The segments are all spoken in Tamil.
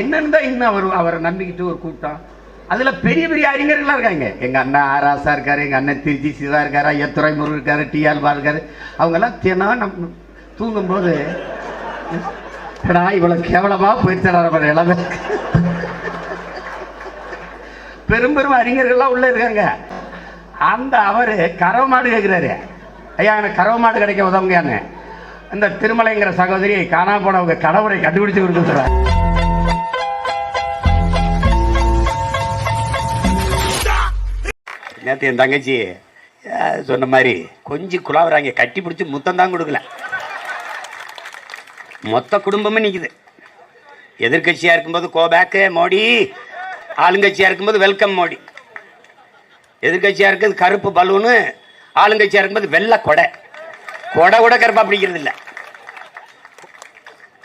என்னன்னு தான் இன்னும் அவரை நம்பிக்கிட்டு ஒரு கூட்டம். அதுல பெரிய பெரிய அறிஞர்கள்லாம் இருக்காங்க. எங்க அண்ணன் ஆராசா இருக்காரு, எங்க அண்ணன் திருச்சி சிவா இருக்காரு, ஐயா துரைமுருகன் இருக்காரு, டிஆல்பா இருக்காரு. அவங்க எல்லாம் தினம் தூங்கும் போது இவ்வளவு கேவலமா போயிட்டு இளமை பெரும் பெரும் அறிஞர்கள்லாம் உள்ள இருக்காங்க. அந்த அவரு கறவை மாடு கேட்கிறாரு, ஐயா எனக்கு கறவை மாடு கிடைக்க உதவுங்க. இந்த திருமலைங்கிற சகோதரி காணாம போனவங்க கடவுளை கண்டுபிடிச்சு கொடுத்துறாரு. நேற்று என் தங்கச்சி சொன்ன மாதிரி கொஞ்சம் குழாவுறாங்க, கட்டி பிடிச்சி முத்தம் தான் கொடுக்கல. மொத்த குடும்பமும் நிற்குது. எதிர்கட்சியா இருக்கும்போது கோபேக்கு மோடி, ஆளுங்கட்சியா இருக்கும்போது வெல்கம் மோடி. எதிர்கட்சியா இருக்கிறது கருப்பு பலூனு, ஆளுங்கட்சியா இருக்கும்போது வெள்ளை கொடை. கொடை கூட கருப்பா பிடிக்கிறது இல்லை.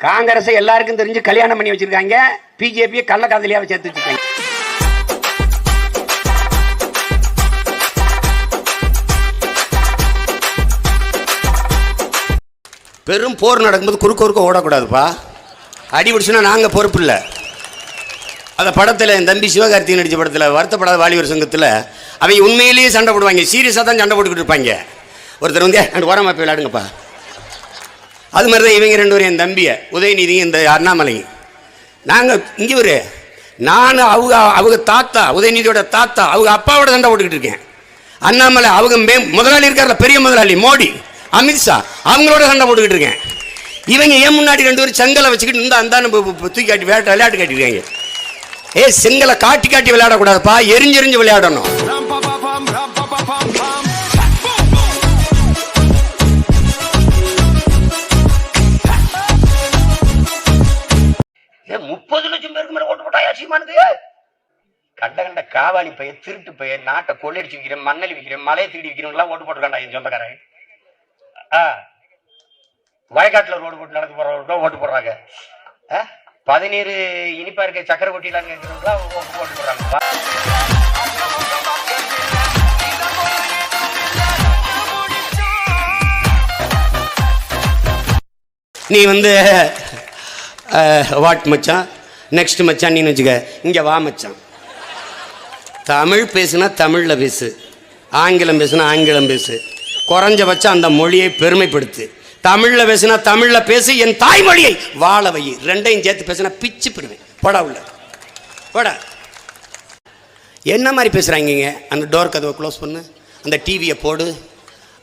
காங்கிரஸ் எல்லாருக்கும் தெரிஞ்சு கல்யாணம் பண்ணி வச்சிருக்காங்க, பிஜேபியை கள்ள காதலியாவை சேர்த்து வச்சிருக்காங்க. பெரும் போர் நடக்கும்போது குறுக்க ஓடக்கூடாதுப்பா. அடி பிடிச்சுன்னா நாங்கள் பொறுப்பு இல்லை. அந்த படத்தில் என் தம்பி சிவகார்த்திகேயன் நடித்த படத்தில் வருத்தப்படாத வாலிபர் சங்கத்தில் அவங்க உண்மையிலேயே சண்டை போடுவாங்க, சீரியஸாக தான் சண்டை போட்டுக்கிட்டு இருப்பாங்க. ஒருத்தர் வந்து ரெண்டு ஓரமாக போய் விளையாடுங்கப்பா. அது மாதிரி தான் இவங்க ரெண்டு பேரும், என் தம்பியை உதயநிதி இந்த அண்ணாமலையும். நாங்கள் இங்கே ஒரு நான் அவங்க தாத்தா உதயநிதியோட தாத்தா அவங்க அப்பாவோட சண்டை போட்டுக்கிட்டு இருக்கேன். அண்ணாமலை அவங்க முதலாளி இருக்கார்ல, பெரிய முதலாளி மோடி, அமித்ஷா, அவங்களோட சண்டை போட்டுக்கிட்டு இருக்கேன். இவங்க ஏன் முன்னாடி ரெண்டு பேரும் செங்கலை வச்சுக்கிட்டு இந்த அந்த தூக்கி காட்டி விளையாட்டு காட்டிருக்காங்க. செங்கலை காட்டி காட்டி விளையாடக்கூடாதுப்பா, எரிஞ்செறிஞ்சு விளையாடணும். 30 லட்சம் பேருக்கு மேல ஓட்டு போட்டாயா சீமானுக்கு? கண்ட காவாலி பையன், திருட்டு பையன், நாட்டை கொள்ளடிச்சு விற்கிறேன், மண்ணலி விற்கிறேன், மலையை திருடி விற்கிறவங்களாம் ஓட்டு போட்டுருக்காண்டா என் சொந்தக்காரன். வயக்காட்டுல ரோடு போட்டு நடந்து போறவங்க ஓட்டு போடுறாங்க. 17 இனிப்பா இருக்க சக்கரை கொட்டிலாம் கேட்கிறவங்களாம் ஓட்டு போடுறாங்க. நீ வந்து வாட் மச்சான், நெக்ஸ்ட் மச்சான் நீ வச்சுக்க, இங்கே வா மச்சான். தமிழ் பேசுனா தமிழில் பேசு, ஆங்கிலம் பேசுனா ஆங்கிலம் பேசு, குறைஞ்சபட்சம் அந்த மொழியை பெருமைப்படுத்து. தமிழில் பேசுனா தமிழில் பேசு, என் தாய்மொழியை வாழ வை. ரெண்டையும் சேர்த்து பேசுனா பிச்சு பிடுவேன். போடா உள்ள போடா. என்ன மாதிரி பேசுகிறாங்க? அந்த டோர் கதவை க்ளோஸ் பண்ணு, அந்த டிவியை போடு,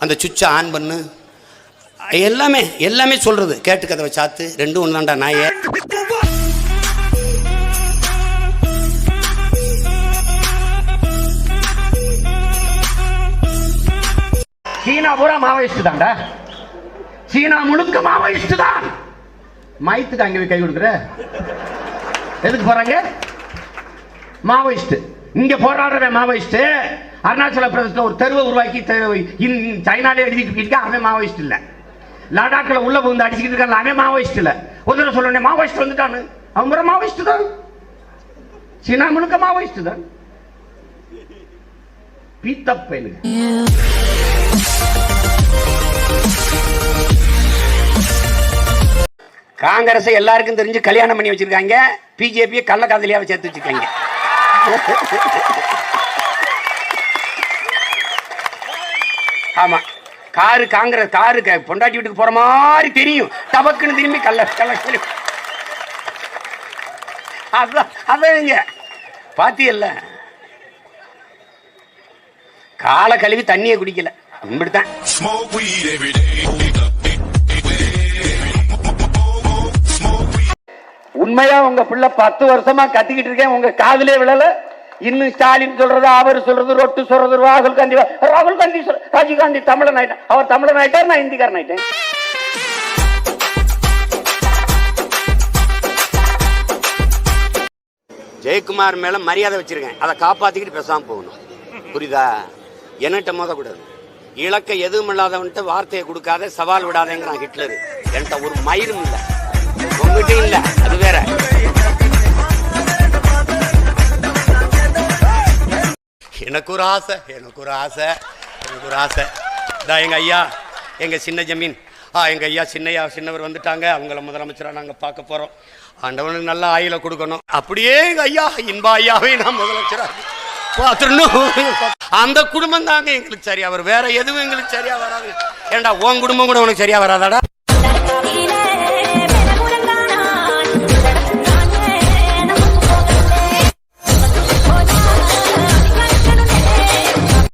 அந்த சுவிட்சை ஆன் பண்ணு, எல்லாமே சொல்றது கேட்டு கதவை சாத்து, ரெண்டும் ஒன்று தான்டா நாயே. சீனா பூரா மாவோயிஸ்ட் தான்டா, சீனா முழுக்க மாவோயிஸ்ட் தான். மயத்துக்கு அங்கே கை கொடுக்குற எதுக்கு போறாங்க? மாவோயிஸ்ட். இங்க போராடுற மாவோயிஸ்ட். அருணாச்சல பிரதேசத்தில் ஒரு தெருவை உருவாக்கி சைனாலே எழுதிட்டு இருக்க, அவன் மாவோயிஸ்ட் இல்ல. லடாக்ல உள்ள வந்து அடிச்சுக்கிட்டு இருக்காங்க, அவன் மாவோயிஸ்ட் இல்ல. ஒரு தடவை சொல்ல மாவோயிஸ்ட் வந்துட்டானு, அவங்க மாவோயிஸ்ட் தான். சீனா முழுக்க மாவோயிஸ்ட் தான். பீத்தப்பேனு காங்கிரஸ் எல்லாருக்கும் தெரிஞ்சு கல்யாணம் பண்ணி வச்சிருக்காங்க, பிஜேபியை கள்ள காதலியாவை சேர்த்து வச்சிருக்காங்க. ஆமா, காரு காங்கிரஸ் காரு பொண்டாட்டி வீட்டுக்கு போற மாதிரி தெரியும், டபக்குன்னு திரும்பி கள்ள அதான் பாத்தியல்ல. காலை கழுவி தண்ணியை குடிக்கல, இப்படித்தான். உண்மையா உங்க பிள்ளை 10 வருஷமா கத்திக்கிட்டு இருக்கேன், உங்க காதலே விழல. இன்னும் ஸ்டாலின் சொல்றது, அவர் சொல்றது, ரொட்டு சொல்றது, ராகுல் காந்தி ராஜீவ் காந்தி தமிழன் ஆயிட்டான். அவர் தமிழன் ஆயிட்டார், நான் இந்திக்காரன் ஆயிட்டேன். ஜெயக்குமார் மேல மரியாதை வச்சிருக்கேன், அதை காப்பாத்திக்கிட்டு பேசாம போகணும். புரியுதா? என்கிட்ட மோதக்கூடாது. இலக்க எதுவும் இல்லாதவன்ட்டு வார்த்தையை கொடுக்காத, சவால் விடாதேங்கிறான் ஹிட்லர். என்கிட்ட ஒரு மயிரும் இல்லை, உங்ககிட்ட இல்ல, அது வேற. எனக்கு ஒரு ஆசை. எங்க ஐயா, எங்க சின்ன ஜமீன், எங்க ஐயா சின்னையா சின்னவர் வந்துட்டாங்க. அவங்கள முதலமைச்சரா நாங்க பார்க்க போறோம். ஆண்டவனுக்கு நல்ல ஆயில கொடுக்கணும். அப்படியே எங்க ஐயா இன்பா ஐயாவே நான் முதலமைச்சராக பார்த்துடணும். அந்த குடும்பம் தாங்க எங்களுக்கு சரியா வரும், வேற எதுவும் எங்களுக்கு சரியா வராது. ஏண்டா உன் குடும்பம் கூட உனக்கு சரியா வராதாடா?